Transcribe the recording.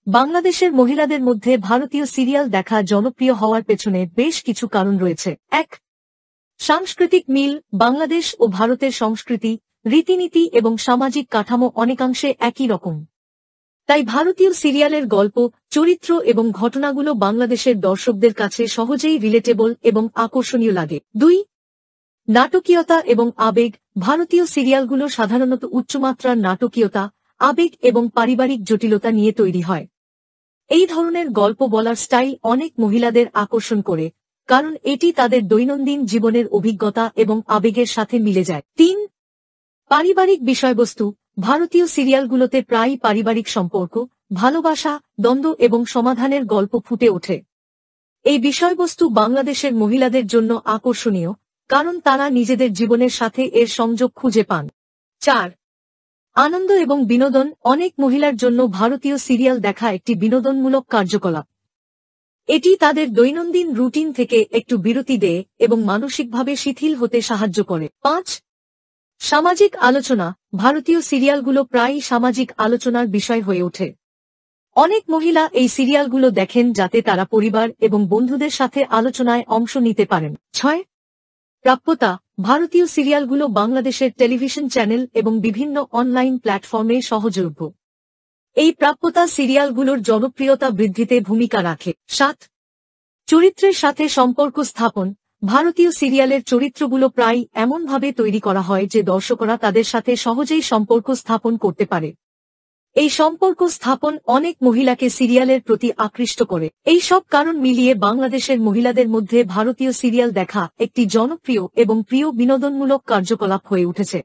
বাংলাদেশের মহিলাদের মধ্যে ভারতীয় সিরিয়াল দেখা জনপ্রিয় হওয়ার পেছনে বেশ কিছু কারণ রয়েছে। ১. সাংস্কৃতিক মিল। বাংলাদেশ ও ভারতের সংস্কৃতি, রীতিনীতি এবং সামাজিক কাঠামো অনেকাংশে একই রকম। তাই ভারতীয় সিরিয়ালের গল্প, চরিত্র এবং ঘটনাগুলো বাংলাদেশের দর্শকদের কাছে সহজেই রিলেটেবল এবং আকর্ষণীয় লাগে। ২. নাটকীয়তা এবং আবেগ। ভারতীয় সিরিয়ালগুলো সাধারণত উচ্চমাত্রার নাটকীয়তা, আবেগ এবং পারিবারিক জটিলতা নিয়ে তৈরি হয়। এই ধরনের গল্প বলার স্টাইল অনেক মহিলাদের আকর্ষণ করে, কারণ এটি তাদের দৈনন্দিন জীবনের অভিজ্ঞতা এবং আবেগের সাথে মিলে যায়। ৩. পারিবারিক বিষয়বস্তু। ভারতীয় সিরিয়ালগুলোতে প্রায়ই পারিবারিক সম্পর্ক, ভালোবাসা, দ্বন্দ্ব এবং সমাধানের গল্প ফুটে ওঠে। এই বিষয়বস্তু বাংলাদেশের মহিলাদের জন্য আকর্ষণীয়, কারণ তারা নিজেদের জীবনের সাথে এর সংযোগ খুঁজে পান। ৪. আনন্দ এবং বিনোদন। অনেক মহিলার জন্য ভারতীয় সিরিয়াল দেখা একটি বিনোদনমূলক কার্যকলাপ। এটি তাদের দৈনন্দিন রুটিন থেকে একটু বিরতি দেয় এবং মানসিকভাবে শিথিল হতে সাহায্য করে। ৫. সামাজিক আলোচনা। ভারতীয় সিরিয়ালগুলো প্রায়ই সামাজিক আলোচনার বিষয় হয়ে ওঠে। অনেক মহিলা এই সিরিয়ালগুলো দেখেন যাতে তারা পরিবার এবং বন্ধুদের সাথে আলোচনায় অংশ নিতে পারেন। ৬. প্রাপ্যতা। ভারতীয় সিরিয়ালগুলো বাংলাদেশের টেলিভিশন চ্যানেল এবং বিভিন্ন অনলাইন প্ল্যাটফর্মে সহজলভ্য। এই প্রাপ্যতা সিরিয়ালগুলোর জনপ্রিয়তা বৃদ্ধিতে ভূমিকা রাখে। ৭. চরিত্রের সাথে সম্পর্ক স্থাপন। ভারতীয় সিরিয়ালের চরিত্রগুলো প্রায় এমনভাবে তৈরি করা হয় যে দর্শকরা তাদের সাথে সহজেই সম্পর্ক স্থাপন করতে পারে। এই সম্পর্ক স্থাপন অনেক মহিলাকে সিরিয়ালের প্রতি আকৃষ্ট করে। এই সব কারণ মিলিয়ে বাংলাদেশের মহিলাদের মধ্যে ভারতীয় সিরিয়াল দেখা একটি জনপ্রিয় এবং প্রিয় বিনোদনমূলক কার্যকলাপ হয়ে উঠেছে।